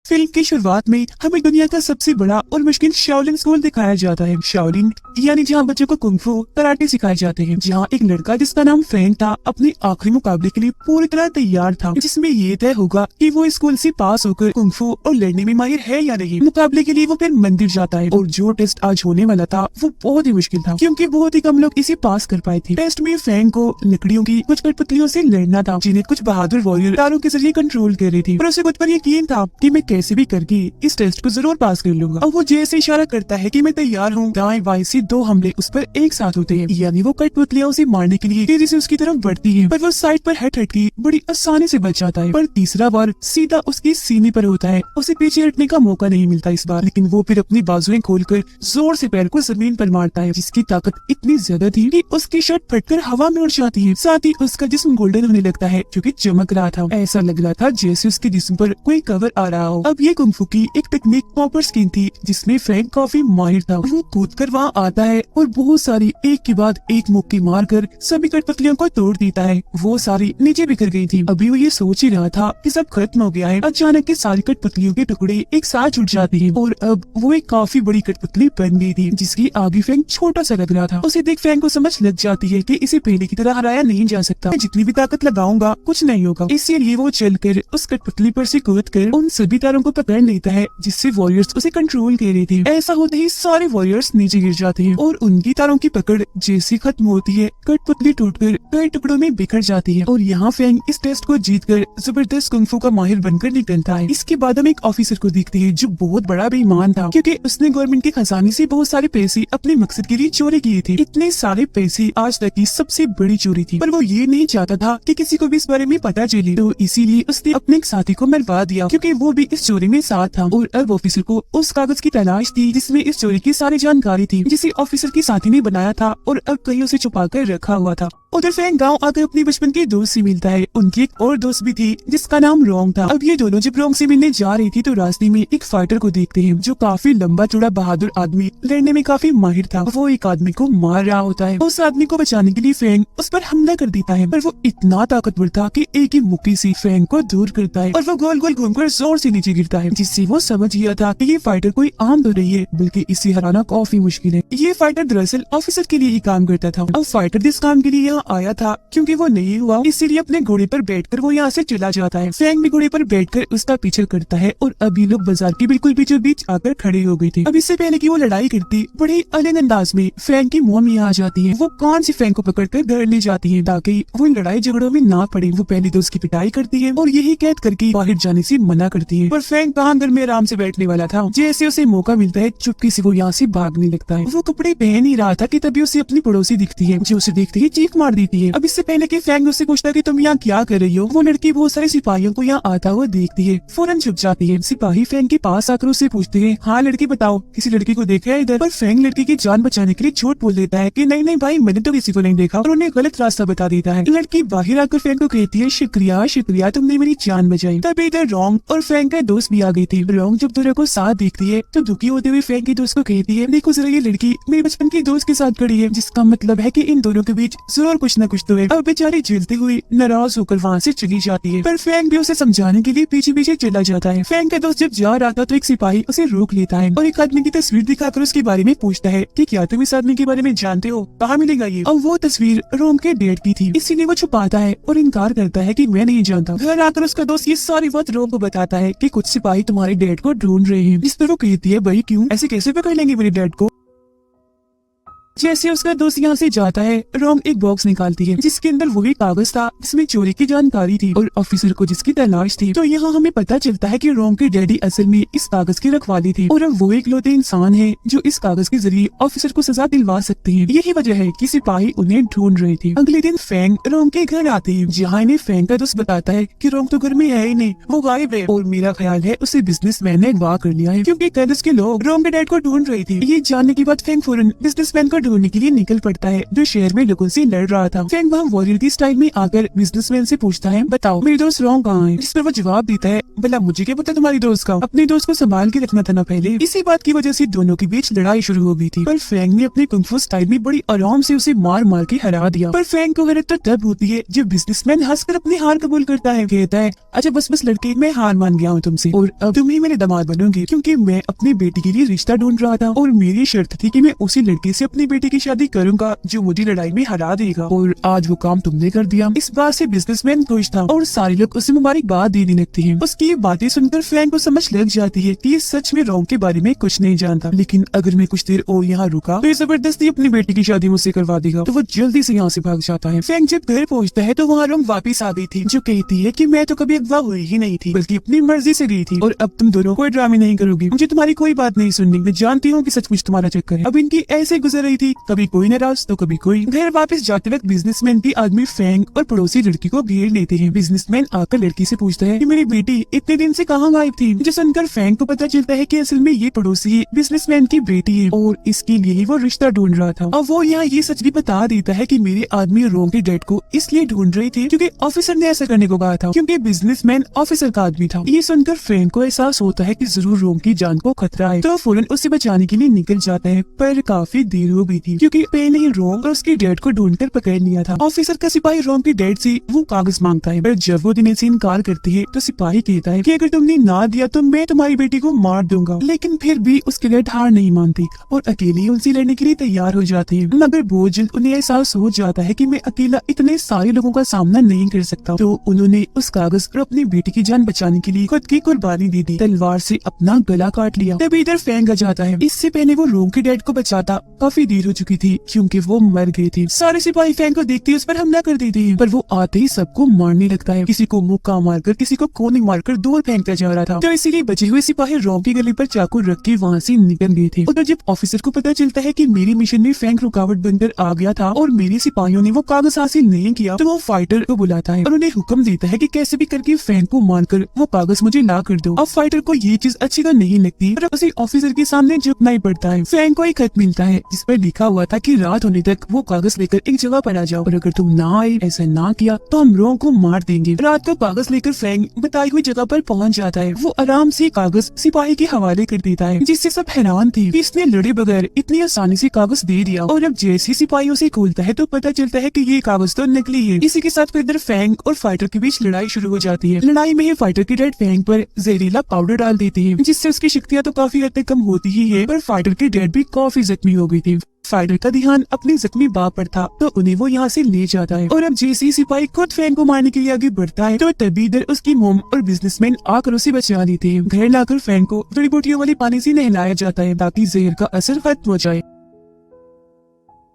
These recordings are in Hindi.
फिल्म की शुरुआत में हमें दुनिया का सबसे बड़ा और मुश्किल शाओलिन स्कूल दिखाया जाता है। शाओलिन यानी जहाँ बच्चों को कुंफू कराटे सिखाए जाते हैं। जहाँ एक लड़का जिसका नाम फ्रैंक था अपने आखिरी मुकाबले के लिए पूरी तरह तैयार था, जिसमें ये तय होगा कि वो स्कूल से पास होकर कुंफू और लड़ने में माहिर है या नहीं। मुकाबले के लिए वो फिर मंदिर जाता है और जो टेस्ट आज होने वाला था वो बहुत ही मुश्किल था, क्योंकि बहुत ही कम लोग इसे पास कर पाए थे। टेस्ट में फ्रैंक को लकड़ियों की कुछ कठपुतलियों से लड़ना था, जिन्हें कुछ बहादुर वॉरियर तारों के जरिए कंट्रोल कर रही थी। पर उसे खुद पर यकीन था कि मैं कैसे भी करके इस टेस्ट को जरूर पास कर लूंगा। अब वो जैसे इशारा करता है कि मैं तैयार हूँ, दाएं बाएं से 2 हमले उस पर एक साथ होते हैं, यानी वो कठपुतलियां उसे मारने के लिए तेजी से उसकी तरफ बढ़ती है। पर वो साइड पर हट के बड़ी आसानी से बच जाता है। पर तीसरा बार सीधा उसकी सीने पर होता है। उसे पीछे हटने का मौका नहीं मिलता इस बार, लेकिन वो फिर अपनी बाजुएं खोलकर जोर से पैर को जमीन पर मारता है, जिसकी ताकत इतनी ज्यादा थी कि उसकी शर्ट फटकर हवा में उड़ जाती है। साथ ही उसका जिस्म गोल्डन होने लगता है, क्योंकि चमक रहा था। ऐसा लग रहा था जैसे उसके जिस्म पर कोई कवर आ रहा हो। अब ये कुंफू की एक टेक्निक कॉपर स्किन थी, जिसमें फ्रैंक काफी माहिर था। वो कूद कर वहाँ आता है और बहुत सारी एक के बाद एक मुक्की मारकर सभी कठपुतलियों को तोड़ देता है। वो सारी नीचे बिखर गई थी। अभी वो ये सोच ही रहा था कि सब खत्म हो गया है, अचानक के सारी कठपुतलियों के टुकड़े एक साथ जुट जाते हैं और अब वो एक काफी बड़ी कठपुतली बन गई थी, जिसकी आगे फ्रैंक छोटा सा लग रहा था। उसे देख फ्रैंक को समझ लग जाती है कि इसे पहले की तरह हराया नहीं जा सकता। जितनी भी ताकत लगाऊंगा कुछ नहीं होगा। इसीलिए वो चलकर उस कठपुतली पर से कूद कर उन सभी तारों को पकड़ लेता है, जिससे वॉरियर्स उसे कंट्रोल कर रहे थे। ऐसा होते ही सारे वॉरियर्स नीचे गिर जाते हैं और उनकी तारों की पकड़ जैसे खत्म होती है, कठपुतली टूटकर कई टुकड़ों में बिखर जाती है। और यहाँ फ्रैंक इस टेस्ट को जीतकर जबरदस्त कुंफू का माहिर बनकर निकलता है। इसके बाद हम एक ऑफिसर को देखते हैं जो बहुत बड़ा बेईमान था, क्योंकि उसने गवर्नमेंट के खजाने से बहुत सारे पैसे अपने मकसद के लिए चोरी किए थे। इतने सारे पैसे आज तक की सबसे बड़ी चोरी थी, पर वो ये नहीं चाहता था कि किसी को भी इस बारे में पता चले, तो इसीलिए उसने अपने एक साथी को मरवा दिया, क्योंकि वो भी इस चोरी में साथ था। और अब ऑफिसर को उस कागज की तलाश थी जिसमें इस चोरी की सारी जानकारी थी, जिसे ऑफिसर की साथी ने बनाया था और अब कहीं उसे छुपा कर रखा हुआ था। उधर फ्रैंक गांव आकर अपनी बचपन की दोस्त से मिलता है। उनकी एक और दोस्त भी थी जिसका नाम रोंग था। अब ये दोनों जब रोंग से मिलने जा रही थी तो रास्ते में एक फाइटर को देखते हैं जो काफी लंबा चौड़ा बहादुर आदमी, लड़ने में काफी माहिर था। वो एक आदमी को मार रहा होता है। उस आदमी को बचाने के लिए फ्रैंक उस पर हमला कर देता है, पर वो इतना ताकतवर था कि एक ही मुक्की से फ्रैंक को दूर करता है और वो गोल गोल घूमकर जोर से नीचे गिरता है, जिससे वो समझ गया था कि ये फाइटर कोई आम तो नहीं है, बल्कि इसे हराना काफी मुश्किल है। ये फाइटर दरअसल ऑफिसर के लिए ही काम करता था। अब फाइटर जिस काम के लिए यहाँ आया था, क्योंकि वो नहीं हुआ, इसीलिए अपने घोड़े पर बैठकर वो यहाँ से चला जाता है। फ्रैंक भी घोड़े पर बैठकर उसका पीछा करता है और अभी लोग बाजार के बिल्कुल बीचों बीच आकर खड़े हो गई थी। अब इससे पहले कि वो लड़ाई करती, बड़े अलग अंदाज में फ्रैंक की मॉम यहाँ आ जाती है। वो कान से फ्रैंक को पकड़कर घर ले जाती है ताकि वो लड़ाई झगड़ों में ना पड़े। वो पहले तो उसकी पिटाई करती है और यही कैद करके बाहर जाने से मना करती है, पर फ्रैंक कहाँ घर में आराम से बैठने वाला था। जैसे उसे मौका मिलता है चुपके से वो यहाँ से भागने लगता है। वो कपड़े पहन ही रहा था कि तभी उसे अपनी पड़ोसी दिखती है, जो उसे देखती है चीख मार देती है। अब इससे पहले कि फ्रैंक उससे पूछता कि तुम यहाँ क्या कर रही हो, वो लड़की बहुत सारे सिपाहियों को यहाँ आता हुआ देखती है, फौरन छुप जाती है। सिपाही फ्रैंक के पास आकर उससे पूछते हैं, हाँ लड़की बताओ, किसी लड़की को देखा है इधर? पर फ्रैंक लड़की की जान बचाने के लिए झूठ बोल देता है कि नहीं नहीं भाई, मैंने तो किसी को नहीं देखा, और उन्हें गलत रास्ता बता देता है। लड़की बाहर आकर फ्रैंक को कहती है, शुक्रिया शुक्रिया, तुमने मेरी जान बचाई। तभी इधर रोंग और फ्रैंक का दोस्त भी आ गई थी। रोंग जब दोनों को साथ देखती है तो दुखी होते हुए फ्रैंक के दोस्त को कहती है, देखो जरा ये लड़की मेरे बचपन की दोस्त के साथ खड़ी है, जिसका मतलब है कि इन दोनों के बीच जरूर कुछ न कुछ तो है। अब बेचारी झेलते हुए नाराज होकर वहाँ से चली जाती है, पर फ्रैंक भी उसे समझाने के लिए पीछे पीछे चला जाता है। फ्रैंक का दोस्त जब जा रहा था तो एक सिपाही उसे रोक लेता है और एक आदमी की तस्वीर दिखाकर उसके बारे में पूछता है कि क्या तुम इस आदमी के बारे में जानते हो, कहाँ मिलेगा ये? और वो तस्वीर रोंग के डैड की थी, इसीलिए वो छुपाता है और इनकार करता है कि मैं नहीं जानता। घर आकर उसका दोस्त ये सारी बात रोंग को बताता है कि कुछ सिपाही तुम्हारे डैड को ढूंढ रहे हैं। जिस पर वो कहती है, भाई क्यों, ऐसे कैसे पकड़ लेंगे मेरे डैड को? जैसे उसका दोस्त यहाँ से जाता है, रोंग एक बॉक्स निकालती है जिसके अंदर वही कागज था जिसमें चोरी की जानकारी थी और ऑफिसर को जिसकी तलाश थी। तो यहाँ हमें पता चलता है कि रोंग के डैडी असल में इस कागज की रखवाली थी और अब वो इकलौते इंसान है जो इस कागज के जरिए ऑफिसर को सजा दिलवा सकते हैं। यही वजह है कि सिपाही उन्हें ढूंढ रहे थे। अगले दिन फ्रैंक रोंग के घर आते हैं, जहाँ इन्हें फ्रैंक का दोस्त बताता है कि रोंग तो घर में है ही नहीं, वो गायब है और मेरा ख्याल है उसे बिजनेसमैन ने अगवा कर लिया है, क्योंकि कागज के लोग रोंग के डैड को ढूंढ रहे थे। ये जानने के बाद फ्रैंक फौरन बिजनेसमैन को ढूंढने के लिए निकल पड़ता है जो शहर में लोगों से लड़ रहा था। फेंग वहाँ वॉरियर की स्टाइल में आकर बिजनेसमैन से पूछता है, बताओ मेरे दोस्त रॉन्ग कहाँ है? जिस पर वो जवाब देता है, भला मुझे क्या पता तुम्हारी दोस्त का, अपने दोस्त को संभाल के रखना था ना पहले। इसी बात की वजह से दोनों के बीच लड़ाई शुरू हो गई थी, पर फेंग ने अपने कुंग फू स्टाइल में बड़ी आराम से उसे मार मार के हरा दिया। पर फेंग को हैरत तो तब होती है जब बिजनेसमैन हंसकर अपनी हार कबूल करता है, कहता है, अच्छा बस बस लड़के, मैं हार मान गया हूँ तुमसे और अब तुम ही मेरे दामाद बनोगे, क्योंकि मैं अपनी बेटी के लिए रिश्ता ढूंढ रहा था और मेरी शर्त थी कि मैं उसी लड़के से अपनी बेटी की शादी करूंगा जो मुझे लड़ाई में हरा देगा, और आज वो काम तुमने कर दिया। इस बात से बिजनेसमैन खुश था और सारे लोग उसे मुबारकबाद देने लगते हैं। उसकी ये बातें सुनकर फेंग को समझ लग जाती है कि ये सच में रॉन्ग के बारे में कुछ नहीं जानता, लेकिन अगर मैं कुछ देर और यहाँ रुका तो ये जबरदस्ती अपनी बेटी की शादी मुझसे करवा देगा, तो वो जल्दी से यहाँ से भाग जाता है। फेंग जब घर पहुँचता है तो वहाँ रॉन्ग वापिस आ गई थी, जो कहती है कि मैं तो कभी अगवा हुई ही नहीं थी, बल्कि अपनी मर्जी से गई थी, और अब तुम दोनों कोई ड्रामे नहीं करोगी, मुझे तुम्हारी कोई बात नहीं सुननी, मैं जानती हूँ कि सचमुच तुम्हारा चक्कर है। अब इनकी ऐसे गुजर रही थी, कभी कोई नाराज तो कभी कोई। घर वापस जाते वक्त बिजनेसमैन की आदमी फेंग और पड़ोसी लड़की को घेर लेते हैं। बिजनेसमैन आकर लड़की से पूछता है कि मेरी बेटी इतने दिन से कहाँ गायब थी, जो सुनकर फेंग को पता चलता है कि असल में ये पड़ोसी बिजनेसमैन की बेटी है और इसके लिए ही वो रिश्ता ढूंढ रहा था। अब वो यहाँ ये सच भी बता देता है कि मेरे आदमी रोंग के डेड को इसलिए ढूंढ रही थी क्योंकि ऑफिसर ने ऐसा करने को कहा था, क्योंकि बिजनेसमैन ऑफिसर का आदमी था। ये सुनकर फेंग को एहसास होता है कि जरूर रोंग की जान को खतरा है, तो फौरन उसे बचाने के लिए निकल जाता है, पर काफी देर हो गई थी क्योंकि पहले ही रोंग और उसके डेड को ढूंढकर पकड़ लिया था। ऑफिसर का सिपाही रोंग के डेड से वो कागज मांगता है, पर जब वो देने से इनकार करती है तो सिपाही कहता है कि अगर तुमने ना दिया तो मैं तुम्हारी बेटी को मार दूंगा, लेकिन फिर भी उसके डेड हार नहीं मानती और अकेले उनसे लड़ने के लिए तैयार हो जाती है। मगर बहुत जल्द उन्हें एहसास हो जाता है कि मैं अकेला इतने सारे लोगों का सामना नहीं कर सकता, तो उन्होंने उस कागज और अपनी बेटी की जान बचाने के लिए खुद की कुर्बानी दे दी, तलवार से अपना गला काट लिया। तभी इधर फेंग आ जाता है। इससे पहले वो रोंग के डेड को बचाता काफी देर हो चुकी थी क्योंकि वो मर गए थे। सारे सिपाही फेंग को देखते उस पर हमला कर देते हैं, पर वो आते ही सबको मारने लगता है, किसी को मुक्का मारकर किसी को कोनी मारकर दूर फेंकता जा रहा था। तो इसीलिए बचे हुए सिपाही रोंग की गले पर चाकू रख के वहाँ से निकल गए थे। उधर जब ऑफिसर को पता चलता है कि मेरी मिशन में फेंग रुकावट बनकर आ गया था और मेरे सिपाहियों ने वो कागज हासिल नहीं किया, तो वो फाइटर को बुलाता है और उन्हें हुक्म देता है कि कैसे भी करके फेंग को मारकर वो कागज मुझे ला कर दो। अब फाइटर को ये चीज अच्छी तो नहीं लगती, पर उसे ऑफिसर के सामने झुकना ही पड़ता है। फेंग को एक खत मिलता है जिस पर लिखा हुआ था कि रात होने तक वो कागज लेकर एक जगह पर आ जाओ, और अगर तुम ना आए, ऐसा ना किया तो हम रोंग को मार देंगे। रात को कागज लेकर फेंग बताई हुई जगह पर पहुंच जाता है। वो आराम से कागज सिपाही के हवाले कर देता है, जिससे सब हैरान थे कि इसने लड़े बगैर इतनी आसानी से कागज दे दिया। और अब जैसे सिपाहियों से खोलता है तो पता चलता है कि ये कागज तो नकली है। इसी के साथ फिर इधर फेंग और फाइटर के बीच लड़ाई शुरू हो जाती है। लड़ाई में ही फाइटर के डेड फेंग पर जहरीला पाउडर डाल देते हैं, जिससे उसकी शक्तियाँ तो काफी हद तक कम होती ही है, पर फाइटर के डेड भी काफी जख्मी हो गई थी। फाइटर का ध्यान अपने जख्मी बाप पर था, तो उन्हें वो यहाँ से ले जाता है। और अब जैसे सिपाही खुद फेंग को मारने के लिए आगे बढ़ता है तो तभी इधर उसकी मोम और बिजनेसमैन आकर उसे बचा लेते हैं। घर लाकर फेंग को जड़ी बूटियों वाले पानी से नहलाया जाता है ताकि जहर का असर खत्म हो जाए।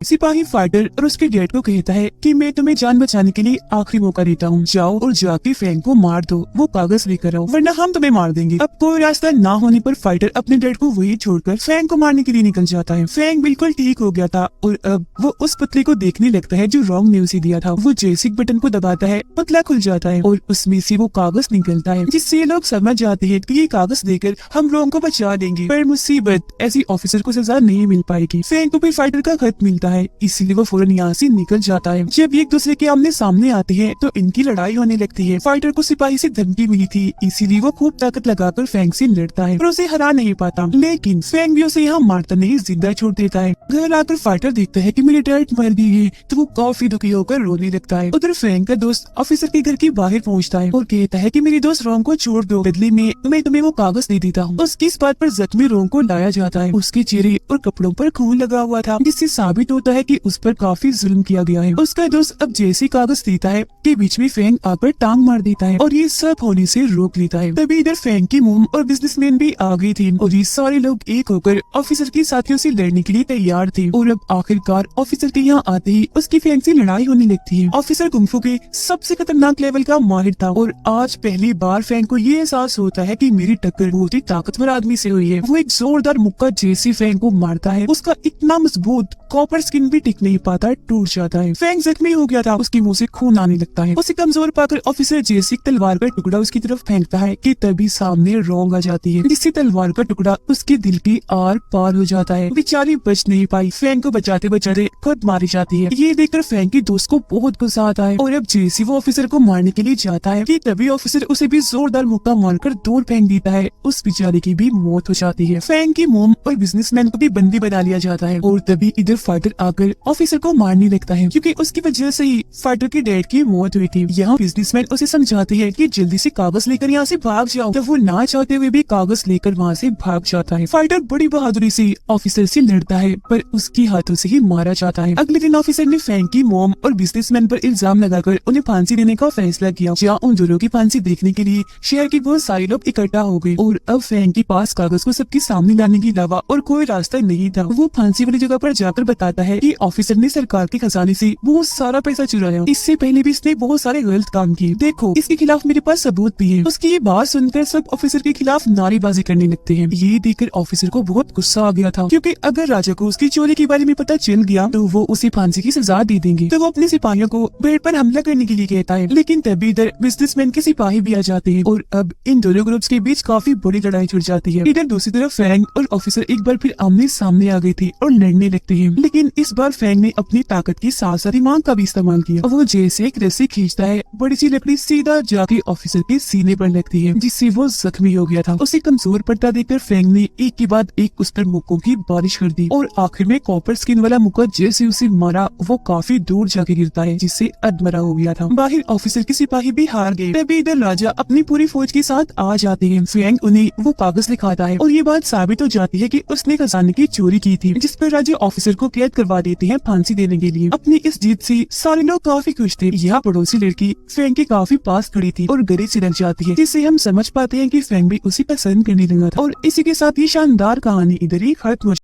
सिपाही फाइटर और उसके डैड को कहता है कि मैं तुम्हें जान बचाने के लिए आखिरी मौका देता हूँ, जाओ और जाके फेंग को मार दो, वो कागज लेकर आओ वरना हम तुम्हें मार देंगे। अब कोई रास्ता ना होने पर फाइटर अपने डैड को वही छोड़कर फेंग को मारने के लिए निकल जाता है। फेंग बिल्कुल ठीक हो गया था और अब वो उस पुतले को देखने लगता है जो रोंग ने उसे दिया था। वो जैसे बटन को दबाता है, पुतला खुल जाता है और उसमें से वो कागज निकलता है, जिससे लोग समझ जाते हैं कि ये कागज देकर हम रोंग को बचा देंगे। पर मुसीबत, ऐसी ऑफिसर को सजा नहीं मिल पाएगी। फेंग को भी फाइटर का खत मिलता है, इसीलिए वो फौरन यहाँ से निकल जाता है। जब एक दूसरे के आमने सामने आते हैं तो इनकी लड़ाई होने लगती है। फाइटर को सिपाही से धमकी मिली थी, इसीलिए वो खूब ताकत लगाकर फेंग से लड़ता है और उसे हरा नहीं पाता, लेकिन फेंग भी उसे यहाँ मारता नहीं, जिंदा छोड़ देता है। घर आकर फाइटर देखता है कि मेरे डैड मर गए हैं, तो वो काफी दुखी होकर रोने लगता है। उधर फेंग का दोस्त ऑफिसर के घर के बाहर पहुँचता है और कहता है कि मेरे दोस्त रोंग को छोड़ दो, बदले में मैं तुम्हें वो कागज दे देता हूँ। उसकी इस बात पर जख्मी रोंग को लाया जाता है। उसके चेहरे और कपड़ों पर खून लगा हुआ था, जिससे साबित होता है कि उस पर काफी जुल्म किया गया है। उसका दोस्त अब जैसे कागज देता है के बीच में फेंग आकर टांग मार देता है और ये सब होने से रोक लेता है। तभी इधर फेंग की मोम और बिजनेसमैन भी आ गई थी और ये सारे लोग एक होकर ऑफिसर के साथियों से लड़ने के लिए तैयार थे। और अब आखिरकार ऑफिसर के यहाँ आते ही उसकी फेंग से लड़ाई होने लगती है। ऑफिसर कुंग फू के सबसे खतरनाक लेवल का माहिर था और आज पहली बार फेंग को ये एहसास होता है कि मेरी टक्कर बहुत ही ताकतवर आदमी से हुई है। वो एक जोरदार मुक्का जैसे फेंग को मारता है, उसका इतना मजबूत कॉपर स्किन भी टिक नहीं पाता, टूट जाता है। फैंग जख्मी हो गया था, उसके मुंह से खून आने लगता है। उसे कमजोर पाकर ऑफिसर जेसी तलवार का टुकड़ा उसकी तरफ फेंकता है कि तभी सामने रोंग आ जाती है, जिससे तलवार का टुकड़ा उसके दिल की आर पार हो जाता है। बेचारी बच नहीं पाई, फैंग को बचाते बचाते खुद मारी जाती है। ये देखकर फैंग की दोस्त को बहुत गुस्सा आता है और अब जेसी वो ऑफिसर को मारने के लिए जाता है कि तभी ऑफिसर उसे भी जोरदार मुक्का मारकर दूर फेंक देता है। उस बेचारे की भी मौत हो जाती है। फैंग की मोम और बिजनेसमैन को भी बंदी बना लिया जाता है और तभी इधर फाइटर आकर ऑफिसर को मारने लगता है, क्योंकि उसकी वजह से ही फाइटर के डैड की मौत हुई थी। यहाँ बिजनेसमैन उसे समझाते हैं कि जल्दी से कागज लेकर यहाँ से भाग जाओ, तो वो ना चाहते हुए भी कागज लेकर वहाँ से भाग जाता है। फाइटर बड़ी बहादुरी से ऑफिसर से लड़ता है पर उसके हाथों से ही मारा जाता है। अगले दिन ऑफिसर ने फैंग की मोम और बिजनेसमैन पर इल्जाम लगाकर उन्हें फांसी देने का फैसला किया। जहाँ उन दोनों की फांसी देखने के लिए शहर के बहुत सारे लोग इकट्ठा हो गए और अब फैंग के पास कागज को सबके सामने लाने के अलावा और कोई रास्ता नहीं था। वो फांसी वाली जगह पर जाकर बताता है कि ऑफिसर ने सरकार के खजाने से बहुत सारा पैसा चुराया, इससे पहले भी इसने बहुत सारे गलत काम किए, देखो इसके खिलाफ मेरे पास सबूत भी है। उसकी ये बात सुनकर सब ऑफिसर के खिलाफ नारेबाजी करने लगते हैं। ये देखकर ऑफिसर को बहुत गुस्सा आ गया था, क्योंकि अगर राजा को उसकी चोरी के बारे में पता चल गया तो वो उसे फांसी की सजा दे देंगे। तो वो अपने सिपाहियों को बेड पर हमला करने के लिए कहता है, लेकिन तभी इधर बिजनेसमैन के सिपाही भी आ जाते हैं और अब इन दोनों ग्रुप्स के बीच काफी बड़ी लड़ाई छिड़ जाती है। इधर दूसरी तरफ फैंग और ऑफिसर एक बार फिर आमने सामने आ गए थे और लड़ने लगते हैं, लेकिन इस बार फैंग ने अपनी ताकत की साथ साथ दिमाग का भी इस्तेमाल किया। वो जैसे एक रस्सी खींचता है, बड़ी सी लकड़ी सीधा जाके ऑफिसर के सीने पर लगती है, जिससे वो जख्मी हो गया था। उसे कमजोर पड़ता देखकर फैंग ने एक के बाद एक उस पर मुक्कों की बारिश कर दी और आखिर में कॉपर स्किन वाला मुक्का जैसे उसे मारा वो काफी दूर जाके गिरता है, जिससे अधमरा हो गया था। बाहर ऑफिसर के सिपाही भी हार गए। तभी इधर राजा अपनी पूरी फौज के साथ आ जाते हैं। फैंग उन्हें वो कागज दिखाता है और ये बात साबित हो जाती है कि उसने खजाने की चोरी की थी, जिस पर राजा ऑफिसर को कैद करवा देते हैं फांसी देने के लिए। अपनी इस जीत से सारे लोग काफी खुश थे। यहाँ पड़ोसी लड़की फैंग के काफी पास खड़ी थी और गले से लग जाती है, जिससे हम समझ पाते हैं कि फैंग भी उसी पसंद करने लगा था। और इसी के साथ ये शानदार कहानी इधर ही खत्म हो